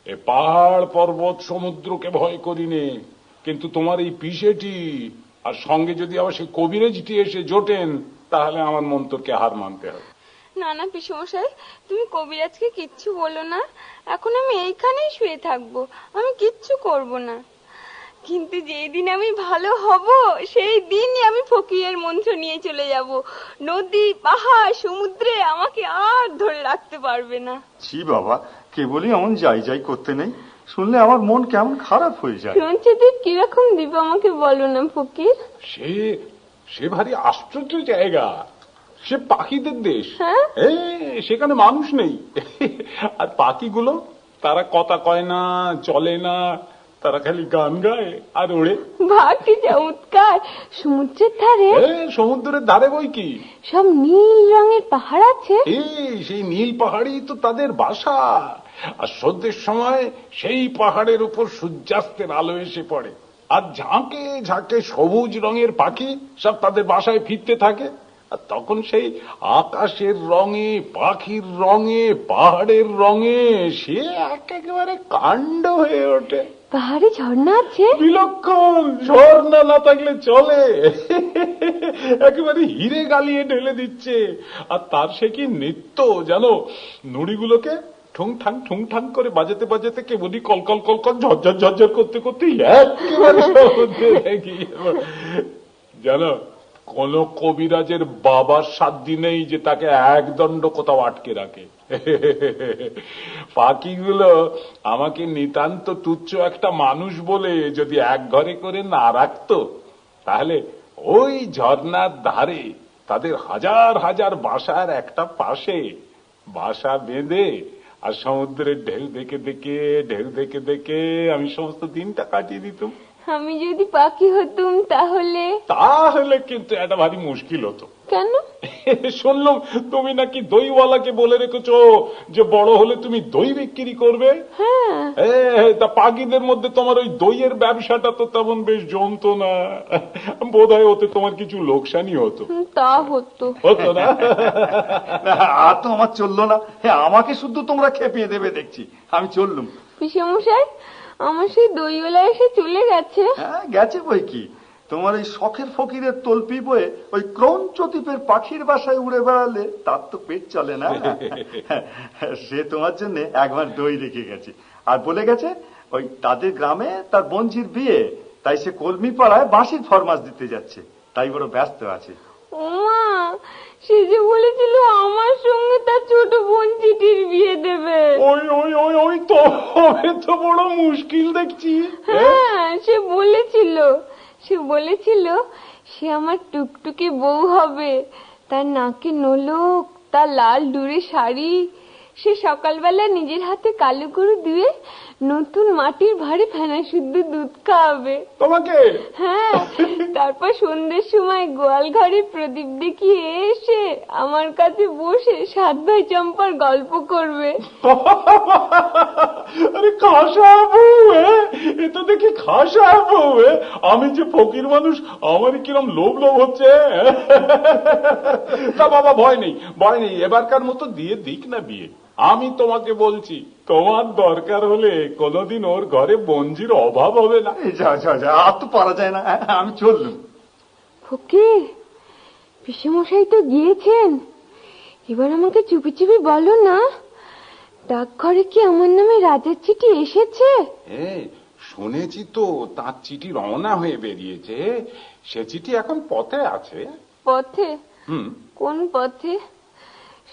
C: এ পাহাড় পর্বত সমুদ্রকে ভয় করি নে, কিন্তু তোমার এই পিসেটি আর সঙ্গে যদি আবার সেই কবিরাজটি এসে জোটেন, তাহলে আমার মন্তরকে হার মানতে হবে।
D: না না পিসমশাই, তুমি কবিরাজকে কিচ্ছু বলো না। এখন আমি এইখানেই শুয়ে থাকবো, আমি কিচ্ছু করব না। কিন্তু যেই দিন আমি ভালো হব সেই দিনই আমি ফকিরের মন্ত্র নিয়ে চলে যাব। নদী, পাহাড়, সমুদ্রে আমাকে আর ধরে রাখতে পারবে না।
A: ছি বাবা, কেবলই এমন যাই যাই করতে নেই। শুনলে আমার মন কেমন খারাপ হয়ে যায়।
D: শুনছি তুই কিরকম দ্বীপ আমাকে বলো না ফকির।
C: সে ভারী আশ্চর্য জায়গা, সে পাখিদের দেশ। সেখানে মানুষ নেই, আর পাখিগুলো তারা কথা কয় না, চলে না, তারা খালি গান গায় আর ওড়ে।
D: বাহ কি চমৎকার! সমুদ্রের ধারে?
C: সমুদ্রের ধারে বই কি,
D: সব নীল রঙের পাহাড় আছে।
C: সেই নীল পাহাড়ই তো তাদের বাসা। আর সন্ধ্যের সময় সেই পাহাড়ের উপর সূর্যাস্তের আলো এসে পড়ে, আর ঝাঁকে ঝাঁকে সবুজ রঙের পাখি সব তাদের বাসায় ফিরতে থাকে। আর তখন সেই আকাশের রঙে, পাখির রঙে, পাহাড়ের রঙে সে একেবারে কাণ্ড হয়ে ওঠে।
D: পাহাড়ে ঝর্ণা আছে?
C: বিলক্ষণ! ঝর্ণা না থাকলে চলে, একেবারে হিরে গালিয়ে ঢেলে দিচ্ছে। আর তার সে কি নৃত্য জানো, নুড়িগুলোকে ঠুংঠাং ঠুংঠাং করে বাজাতে বাজাতে কেবলই কলকল কলকল ঝরঝর ঝরঝর করতে করতে একেবারে জানো, কোন কবিরাজের বাবার সাধ্য নেই যে তাকে একদণ্ড কোথাও আটকে রাখে। পাখিগুলো আমাকে নিতান্ত তুচ্ছ একটা মানুষ বলে যদি এক ঘরে করে না রাখতো, তাহলে ওই ঝর্ণার ধারে তাদের হাজার হাজার বাসার একটা পাশে বাসা বেঁধে আর সমুদ্রের ঢেউ দেখে দেখে ঢেউ দেখে দেখে আমি সমস্ত দিনটা কাটিয়ে দিতাম।
D: আমি যদি পাখি হতুম তাহলে
C: কিন্তু এটা ভারী মুশকিল হতো।
D: কেন?
C: শুনলাম তুমি নাকি দইওয়ালাকে বলে রেখেছো যে বড় হলে তুমি দই বিক্রি করবে। তা পাখিদের মধ্যে তোমার ওই দইয়ের ব্যবসাটা তো তেমন বেশ জমতো না, বোধ হয় ওতে তোমার কিছু লোকসানই হতো।
D: তা হতো
C: না?
A: আর তো আমার চললো না, আমাকে শুধু তোমরা খেপিয়ে দেবে দেখছি। আমি চললুম।
D: পিসেমশাই, আমার সেই দইওয়ালা এসে চলে গেছে।
A: গেছে বই কি, তোমার এই শখের ফকিরের তলপি বয়ে ওই ক্রৌঞ্চদ্বীপের পাখির বাসায় উড়ে বেড়ালে তার তো পেট চলে না। সে তোমার জন্য একবার দই রেখে গেছে, আর বলে গেছে ওই তাদের গ্রামে তার বোনঝির বিয়ে, তাই সে কলমি পাড়ায় বাঁশির ফরমাস দিতে যাচ্ছে, তাই বড় ব্যস্ত আছে।
D: ওমা, সে যে বলেছিল আমার সঙ্গে তার ছোট বোন চিঠির বিয়ে দেবে।
C: ওই তো বড় মুশকিল দেখছি।
D: সে বলেছিল সে আমার টুকটুকি বউ হবে, তার নাকে নোলক, তার লাল ডুরে শাড়ি, সে সকালবেলা নিজের হাতে কালো গরু দিয়ে নতুন মাটির ভারী ফেনা শুদ্ধ দুধ খাওয়াবে
C: তোমাকে।
D: তারপর সন্ধ্যের সময় গোয়াল ঘরে প্রদীপ দেখিয়ে এসে আমার কাছে বসে 7 ভাই চম্পার গল্প করবে।
C: আরে খাসা বউ, এ তো দেখি খাসা বউ। আমি যে ফকির মানুষ, আমারই কিরম লোভ হচ্ছে। তা বাবা ভয় নেই, এবারকার মতো দিয়ে দিক না বিয়ে। আমি তোমাকে বলছি, তোমার দরকার হলে কোনদিন ওর ঘরে বঞ্জির অভাব হবে না।
A: আর তো পারা যায় না, আমি চললুম।
D: ফকির, পিসেমশাই তো গিয়েছেন, এবার আমাকে চুপি চুপি বলো না, ডাকঘরে কি আমার নামে রাজার চিঠি এসেছে?
C: শুনেছি তো, তার চিঠি রওনা হয়ে বেরিয়েছে। সে চিঠি এখন পথে আছে।
D: পথে? কোন পথে?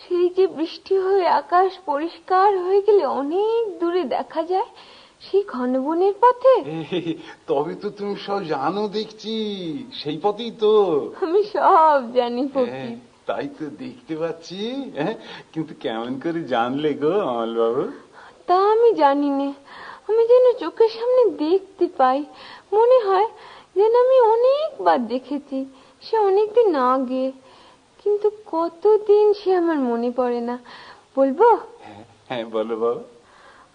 D: সেই যে বৃষ্টি হয়ে আকাশ পরিষ্কার হয়ে গেলে অনেক দূরে দেখা যায় সেই ঘন বনের পথে।
C: তবে তো তুমি সব জানো দেখছি, সেই পথেই তো।
D: আমি সব জানি ফকির।
C: তাই তো দেখতে পাচ্ছি। কিন্তু কেমন করে জানলে গো অমল বাবু?
D: তা আমি জানি না, আমি যেন চোখের সামনে দেখতে পাই, মনে হয় যেন আমি অনেকবার দেখেছি, সে অনেকদিন আগে, কিন্তু কতদিন সে আমার মনে পড়ে না। বলবো?
C: হ্যাঁ বলো বাবু।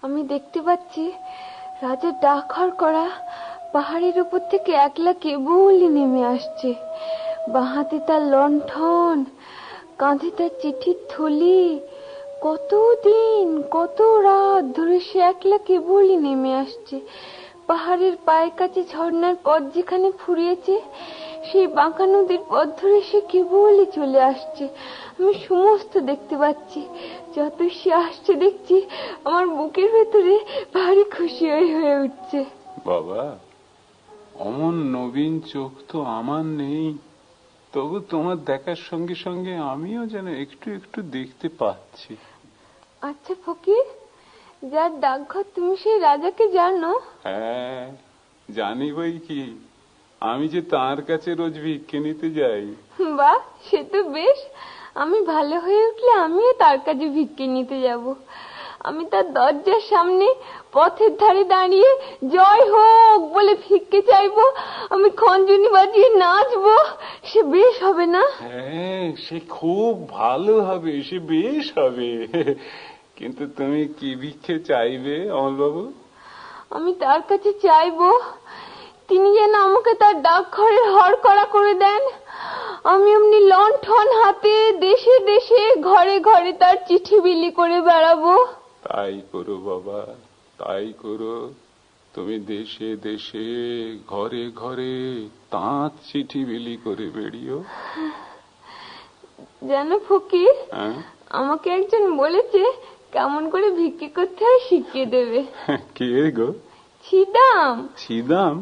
D: আমি দেখতে পাচ্ছি রাজার ডাকঘর করা পাহাড়ের উপর থেকে একলা কেবলই নেমে আসছে, বাঁহাতে তার লণ্ঠন, কাঁধে তার চিঠির থলি। কতদিন, কত রাত ধরে সে একলা কেবলই নেমে আসছে। পাহাড়ের পায়ের কাছে ঝর্ণার পথ যেখানে ফুরিয়েছে, সেই বাঁকা নদীর পথ ধরে সে কেবলই চলে আসছে। আমি সমস্ত দেখতে পাচ্ছি। যত সে আসছে দেখছি আমার বুকের ভেতরে ভারী খুশি হয়ে উঠছে।
C: বাবা, অমন নবীন চোখ তো আমার নেই, তবু তোমার দেখার সঙ্গে সঙ্গে আমিও যেন একটু একটু দেখতে পাচ্ছি।
D: আচ্ছা ফকির, যার ডাকঘর, তুমি সেই রাজাকে জানো?
C: হ্যাঁ জানি বই কি, আমি যে তার কাছে রোজ ভিক্ষে নিতে যাই।
D: বাহ, সে তো বেশ। আমি ভালো হয়ে উঠলে আমিও তার কাছে ভিক্ষে নিতে যাব। আমি তার দরজার সামনে পথের ধারে দাঁড়িয়ে জয় হোক বলে ভিক্ষে চাইবো, আমি খঞ্জনি বাজিয়ে নাচবো। সে বেশ হবে না?
C: হ্যাঁ সে খুব ভালো হবে, সে বেশ হবে। কিন্তু তুমি কি ভিক্ষে চাইবে অমলবাবু?
D: আমি তার কাছে চাইবো তিনি যেন আমাকে তার ডাকঘরের হরকড়া করে দেন। আমি এমনি লণ্ঠন হাতে দেশে দেশে ঘরে ঘরে তার চিঠি বিলি করে বেড়াবো।
C: তাই করো বাবা, তাই করো। তুমি দেশে দেশে ঘরে ঘরে তাঁত চিঠি বিলি করে বেরিও।
D: জানো ফকির, আমাকে একজন বলেছে কেমন করে ভিক্ষে করতে হয় শিখিয়ে দেবে।
C: কে গো?
D: ছিদাম।
C: ছিদাম?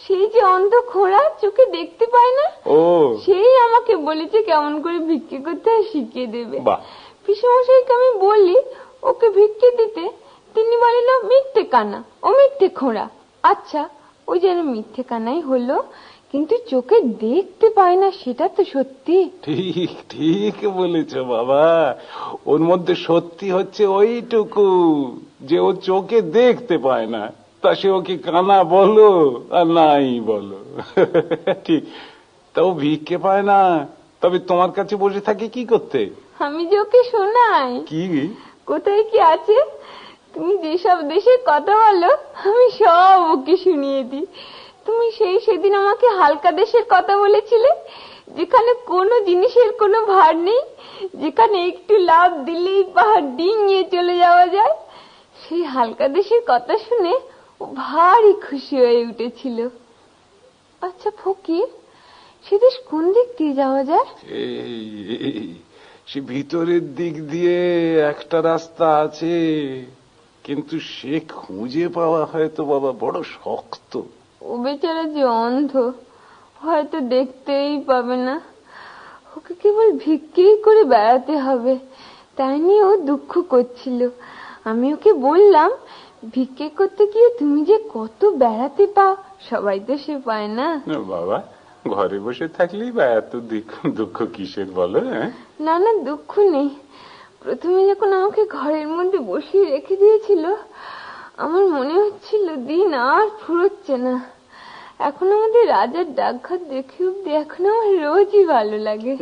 D: সেই যে অন্ধ খোঁড়া, চোখে দেখতে পায় না,
C: ও
D: সেই আমাকে বলেছে কেমন করে ভিক্ষে করতে হয় শিখিয়ে দেবে।
C: বাহ।
D: পিসেমশাইকে আমি বলি ওকে ভিক্ষে দিতে, তিনি বলিল মিথ্যে কানা, ও মিথ্যে খোঁড়া। আচ্ছা, ওই যেন মিথ্যে কানাই হলো, কিন্তু চোখে দেখতে পায় না, সেটা তো সত্যি।
C: ঠিক ঠিক বলেছ বাবা। ওর মধ্যে সত্যি হচ্ছে ওইটুকু যে ও চোখে দেখতে পায় না, তা সে ওকে কানা বলো আর নাই বলো। ঠিক। তাও ভিক্ষে পায় না, তবে তোমার কাছে বসে থাকে কি করতে?
D: আমি যে ওকে শোনাই।
C: কি?
D: কোথায় কি আছে, তুমি যেসব দেশের কথা বলো আমি সব ওকে শুনিয়ে দিই। তুমি সেদিন আমাকে হালকা দেশের কথা বলেছিলে, যেখানে কোনো জিনিসের কোনো ভার নেই, যেখানে একটু লাভ দিলেই পাহাড় ডিঙিয়ে চলে যাওয়া যায়। সেই হালকা দেশের কথা শুনে ও ভারী খুশি হয়ে উঠেছিল। আচ্ছা ফকির, সে দেশ কোন দিক দিয়ে যাওয়া যায়?
C: সে ভিতরের দিক দিয়ে একটা রাস্তা আছে, কিন্তু সে খুঁজে পাওয়া হয়তো বাবা বড় শক্ত।
D: ও বেচারা যে অন্ধ, হয়তো দেখতেই পাবে না। ওকে কেবল ভিক্ষেই করে বেড়াতে হবে, তাই নিয়ে ও দুঃখ করছিল। আমি ওকে বললাম, ভিক্ষে করতে গিয়ে তুমি যে কত বেড়াতে পাও, সবাই তো সে পায় না।
C: বাবা, ঘরে বসে থাকলেই বা এত দুঃখ কিসের বলো?
D: না না, দুঃখ নেই। প্রথমে যখন আমাকে ঘরের মধ্যে বসিয়ে রেখে দিয়েছিল, আমার মনে হচ্ছিল দিন আর ফুরোচ্ছে না। এখন আমাদের রাজার ডাকঘর দেখে অব্দি এখন আমার রোজই ভালো লাগে।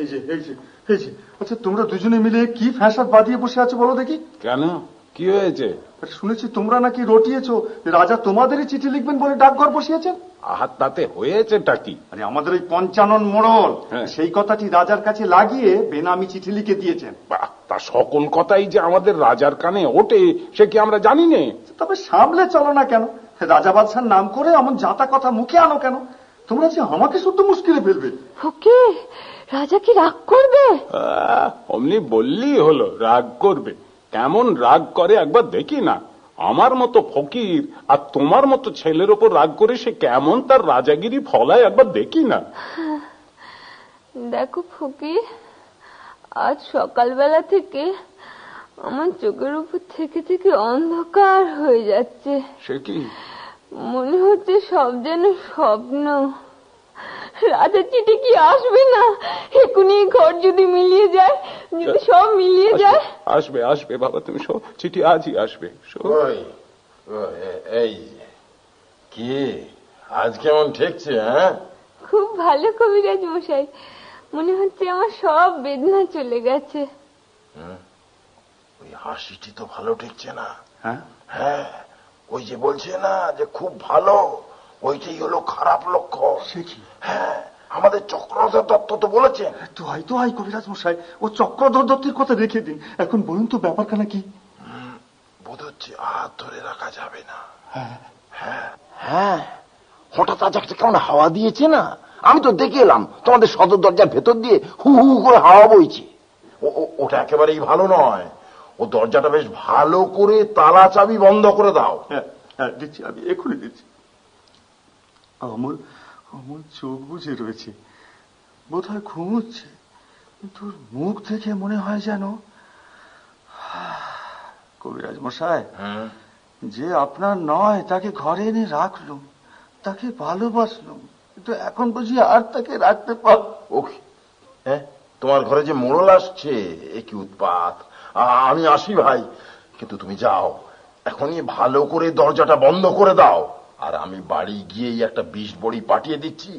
A: আচ্ছা, তোমরা দুজনে মিলে কি ফ্যাসাদ বাঁধিয়ে বসে আছো বলো দেখি?
C: কেন, কি হয়েছে?
A: শুনেছি তোমরা নাকি রটিয়েছো রাজা তোমাদেরই চিঠি লিখবেন বলে ডাকঘর বসিয়েছেন।
C: আহার, তাতে হয়েছেটা কি?
A: আরে আমাদের ওই পঞ্চানন মোড়ল সেই কথাটি রাজার কাছে লাগিয়ে বেনামি চিঠি লিখে দিয়েছেন।
C: তা সকল কথাই যে আমাদের রাজার কানে ওঠে সে কি আমরা জানি না?
A: তবে সামলে চলো না কেন? রাজা বাদশার নাম করে এমন জাতা কথা মুখে আনো কেন? তোমরা যে আমাকে শুদ্ধ মুশকিলে ফেলবে।
D: ওকে, রাজা কি রাগ করবে?
C: অমনি বললেই হলো রাগ করবে। কেমন রাগ করে একবার দেখি না। আমার মতো ফকির আর তোমার মতো ছেলের ওপর রাগ করে সে কেমন তার রাজাগিরি ফলায় একবার দেখি না।
D: দেখো ফকির, আজ সকালবেলা থেকে আমার চোখের উপর থেকে থেকে অন্ধকার হয়ে যাচ্ছে।
C: সে কি?
D: মনে হচ্ছে সব যেন স্বপ্ন। রাজার চিঠি কি আসবে না? এখুনি ঘর যদি মিলিয়ে যায়, যদি সব মিলিয়ে যায়।
C: আসবে আসবে বাবা, তুমি সব চিঠি আজই আসবে।
B: এই কি আজ কেমন ঠেকছে?
D: খুব ভালো কবিরাজ মশাই, মনে হচ্ছে আমার সব বেদনা চলে গেছে।
B: ওই হাসিটি তো ভালো ঠেকছে না। হ্যাঁ, ওই যে বলছে না যে খুব ভালো, ওইটাই হলো খারাপ লক্ষণ। হ্যাঁ, আমাদের চক্রধর দত্ত তো বলেছেন।
A: তো হয় কবিরাজ মশাই, ও চক্রধর দত্তের কথা রেখে দিন। এখন বলুন তো ব্যাপারখানা কি?
B: বোধ হচ্ছে হাত ধরে রাখা যাবে না। হ্যাঁ, হঠাৎ আজ একটা কেমন হাওয়া দিয়েছে না? আমি তো দেখে এলাম তোমাদের সদর দরজার ভেতর দিয়ে হু হু করে হাওয়া বইছে। ওটা একেবারেই ভালো নয়। ও দরজাটা বেশ ভালো করে তালা চাবি বন্ধ করে দাও।
A: হ্যাঁ দিচ্ছি, আমি এখনই দিচ্ছি। অমল চোখ বুঝে রয়েছে, বোধহয় ঘুমোচ্ছে, কিন্তু মুখ দেখে মনে হয় যেন কবিরাজ মশাই, যে আপনার নয় তাকে ঘরে এনে রাখলুম, তাকে ভালোবাসলুম, কিন্তু এখন বুঝি আর তাকে রাখতে পার।
B: ওকে, হ্যাঁ, তোমার ঘরে যে মোড়ল আসছে, এ কি উৎপাত। আমি আসি ভাই, কিন্তু তুমি যাও এখনই, ভালো করে দরজাটা বন্ধ করে দাও। আর আমি বাড়ি গিয়েই একটা বিষ বড়ি পাঠিয়ে দিচ্ছি,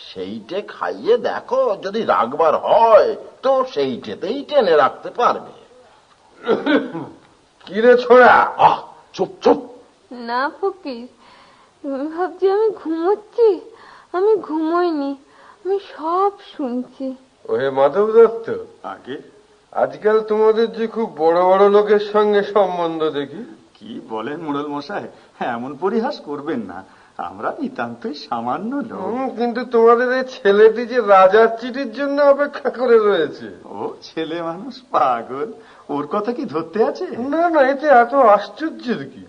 B: সেইটে খাইয়ে দেখো, যদি রাখবার হয় তো সেইটেতেই টেনে রাখতে পারবে। কিরে ছোড়া, চুপ চুপ।
D: না ফকির, তুমি ভাবছি আমি ঘুমোচ্ছি? আমি ঘুমোইনি, আমি সব শুনছি।
H: ওহে মাধব দত্ত,
A: আগে
H: আজকাল তোমাদের যে খুব বড় বড় লোকের সঙ্গে সম্বন্ধ দেখি।
A: কি বলেন মোড়ল মশাই, এমন পরিহাস করবেন না, আমরা নিতান্তই সামান্য লোক।
H: কিন্তু তোমাদের এই ছেলেটি যে রাজার চিঠির জন্য অপেক্ষা করে রয়েছে।
A: ও ছেলে মানুষ, পাগল, ওর কথা কি ধরতে আছে?
H: না না, এতে এত আশ্চর্যের কি?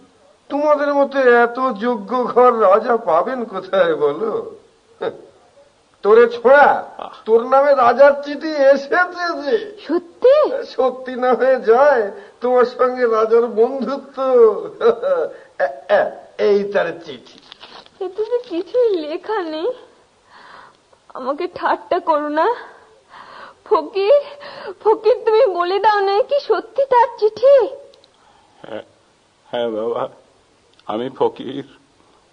H: তোমাদের মতো এত যোগ্য ঘর রাজা পাবেন কোথায় বলো? তোরে ছোড়া, তোর নামে রাজার চিঠি এসেছে যে।
D: সত্যি?
H: সত্যি না হয়ে যায়, তোমার সঙ্গে রাজার বন্ধুত্ব। এই তার চিঠি।
D: এতে যে কিছুই লেখা নেই। আমাকে ঠাট্টা করো না ফকির। ফকির, তুমি বলে দাও না, কি সত্যি তার চিঠি?
C: হ্যাঁ বাবা, আমি ফকির,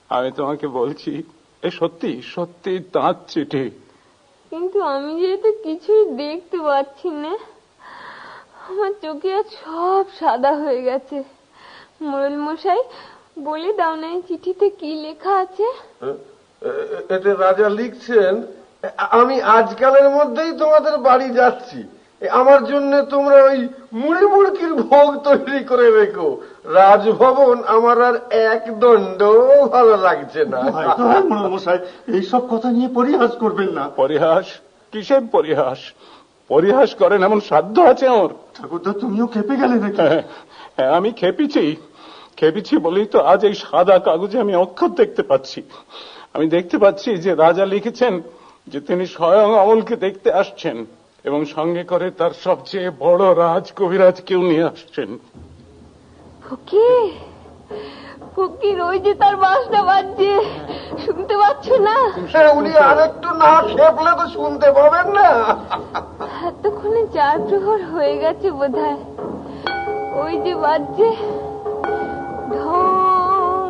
C: আমি তোমাকে বলছি, এ সত্যি সত্যি তাঁর চিঠি।
D: কিন্তু আমি যেহেতু কিছুই দেখতে পাচ্ছি না, আমার চোখে আজ সব সাদা হয়ে গেছে। মোড়ল মশাই, বলে দাও না, এই চিঠিতে কি লেখা আছে?
H: এতে রাজা লিখছেন, আমি আজকালের মধ্যেই তোমাদের বাড়ি যাচ্ছি, আমার জন্য তোমরা ওই মুড়ি মুড়কির ভোগ তৈরি করে রেখো। রাজভবন আমার আর এক দণ্ড ভালো লাগছে না।
A: মোড়ল মশাই, এইসব কথা নিয়ে পরিহাস করবেন না।
C: পরিহাস? কিসের পরিহাস? পরিহাস করেন এমন সাধ্য আছে ওর?
A: ঠাকুরদা, তুমিও খেপে গেলে নাকি?
C: হ্যাঁ, আমি খেপেছি বলেই তো আজ এই সাদা কাগজে আমি অক্ষর দেখতে পাচ্ছি। আমি দেখতে পাচ্ছি যে রাজা লিখেছেন যে তিনি স্বয়ং অমলকে দেখতে আসছেন এবং সঙ্গে করে তার সবচেয়ে বড় রাজ কবিরাজকেও নিয়ে আসছেন।
D: ফকির, ফকির, ওই যে তার বাঁশটা বাজছে, শুনতে পাচ্ছ না?
H: উনি আরেকটু না খেপলে তো শুনতে পাবেন না।
D: এতক্ষণে 4 প্রহর হয়ে গেছে বোধহয়। ওই যে বাজছে, ঢং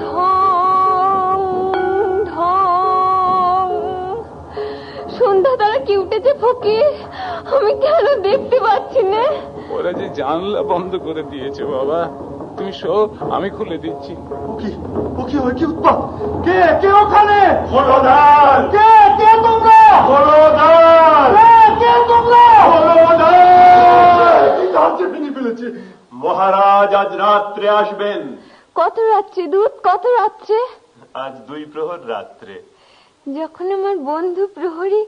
D: ঢং ঢং। সন্ধ্যা তারা কি উঠেছে ফকির, আমি কেন দেখতে পাচ্ছি না?
C: ওরা যে জানলা বন্ধ করে দিয়েছে বাবা, তুমি শো, আমি খুলে দিচ্ছি।
A: কি উৎপাত! কে কে ওখানে? হলদার! কে কে তোমরা? হলদার! কে তোমরা? হলদার! রাজ্যে ভেঙে ফেলেছে। মহারাজ আজ রাত্রে আসবেন।
D: কত রাত্রে দূত, কত রাত্রে?
A: আজ 2 প্রহর রাত্রে।
D: যখন আমার বন্ধু প্রহরী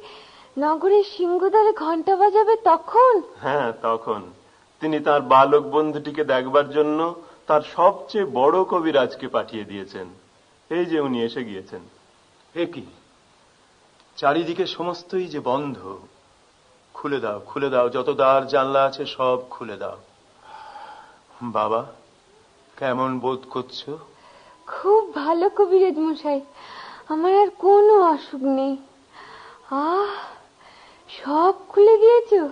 D: নগরের সিংহদ্বারে ঘন্টা বাজাবে তখন?
E: হ্যাঁ, তখন তিনি তার বালক বন্ধুটিকে দেখবার জন্য তার সবচেয়ে বড় কবিরাজকে পাঠিয়ে দিয়েছেন। এই যে উনি এসে গিয়েছেন। এ কি, চারিদিকে সমস্তই যে বন্ধ। খুলে দাও, খুলে দাও, যত দ্বার জানলা আছে সব খুলে দাও। বাবা, কেমন বোধ করছো?
D: খুব ভালো কবিরাজ মশাই, আমার আর কোনো অসুখ নেই। সব খুলে দিয়েছো?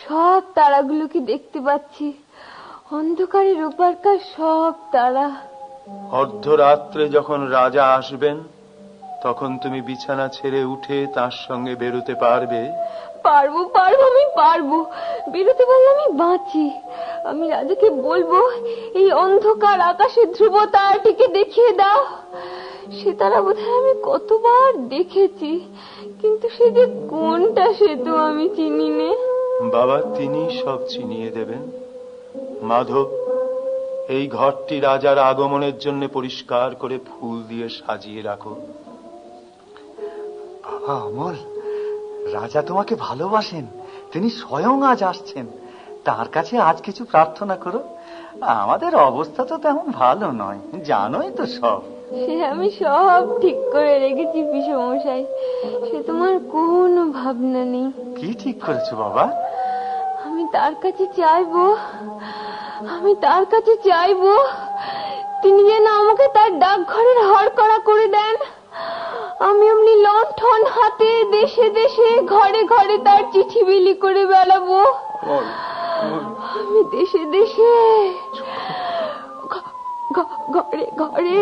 D: সব তারাগুলো কি দেখতে পাচ্ছি, অন্ধকারের ওপারকার সব তারা।
E: অর্ধরাত্রে যখন রাজা আসবেন তখন তুমি বিছানা ছেড়ে উঠে তার সঙ্গে বেরোতে পারবে?
D: পারবো, আমি পারবো। বেরোতে পারলে আমি বাঁচি। আমি রাজাকে বলবো, এই অন্ধকার আকাশে ধ্রুব তারাটিকে দেখিয়ে দাও। সে তারা বোধহয় আমি কতবার দেখেছি, কিন্তু সে যে কোনটা সে তো আমি চিনি নে।
E: বাবা তিনি সব চিনিয়ে দেবেন। মাধব, এই ঘরটি রাজার আগমনের জন্য পরিষ্কার করে ফুল দিয়ে সাজিয়ে রাখো।
A: বাবা অমল, রাজা তোমাকে ভালোবাসেন, তিনি স্বয়ং আজ আসছেন। তার কাছে আজ কিছু প্রার্থনা করো। আমাদের অবস্থা তো তেমন ভালো নয়, জানোই তো সব।
D: সে আমি সব ঠিক করে রেখেছি পিসমশাই, সে তোমার কোনো ভাবনা নেই।
A: কি ঠিক করেছো বাবা?
D: আমি তার কাছে চাইবো আমি তার কাছে চাইবো তিনি যেন আমাকে তার ডাকঘরের হাড়কড়া করে দেন। আমি অমনি লণ্ঠন হাতে দেশে দেশে ঘরে ঘরে তার চিঠি বিলি করে বেড়াবো। আমি দেশে দেশে ঘরে ঘরে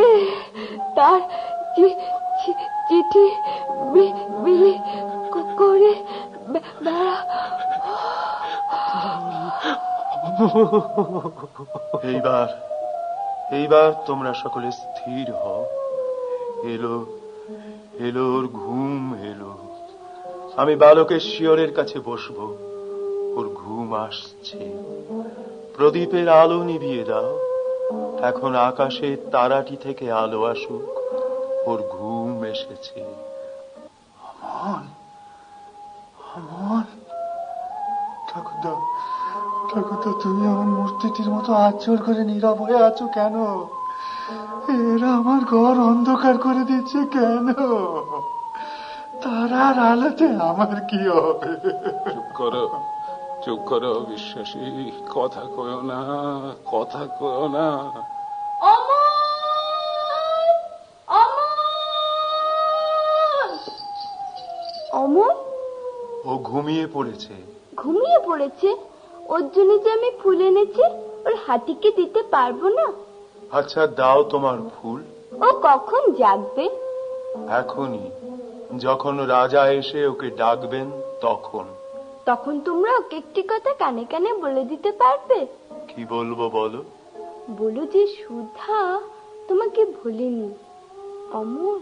D: তার চিঠি বিলি করে
E: এইবার তোমরা সকলে স্থির হও। এলো এলো ওর ঘুম এলো। আমি বালকের শিয়রের কাছে বসবো। ওর ঘুম আসছে। প্রদীপের আলো নিভিয়ে দাও। এখন আকাশে তারাটি থেকে আলো আসুক। ওর ঘুম এসেছে। অমল, অমল, ঠাকুরদা, ঠাকুরদা, তুমি আমার মূর্তিটির মতো আচর করে নীরব হয়ে আছো কেন? এরা আমার ঘর অন্ধকার করে দিচ্ছে কেন? তারার আলোতে আমার কি হবে?
C: চুপ করো বিশ্বাসী, কথা কয়ো না, কথা কয়ো না।
G: অমল,
E: ও ঘুমিয়ে পড়েছে।
G: ঘুমিয়ে পড়েছে? ওর জন্য যে আমি ফুল এনেছি ওর হাতিকে দিতে পারবো না?
E: আচ্ছা দাও তোমার ফুল।
G: ও কখন জাগবে?
E: এখনই, যখন রাজা এসে ওকে ডাকবেন তখন।
G: তখন তোমরা ওকে একটি কথা কানে কানে বলে দিতে পারবে?
E: কি বলবো বলো?
G: বলো যে সুধা তোমাকে ভুলেনি। অমল,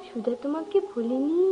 G: সুধা তোমাকে ভুলেনি।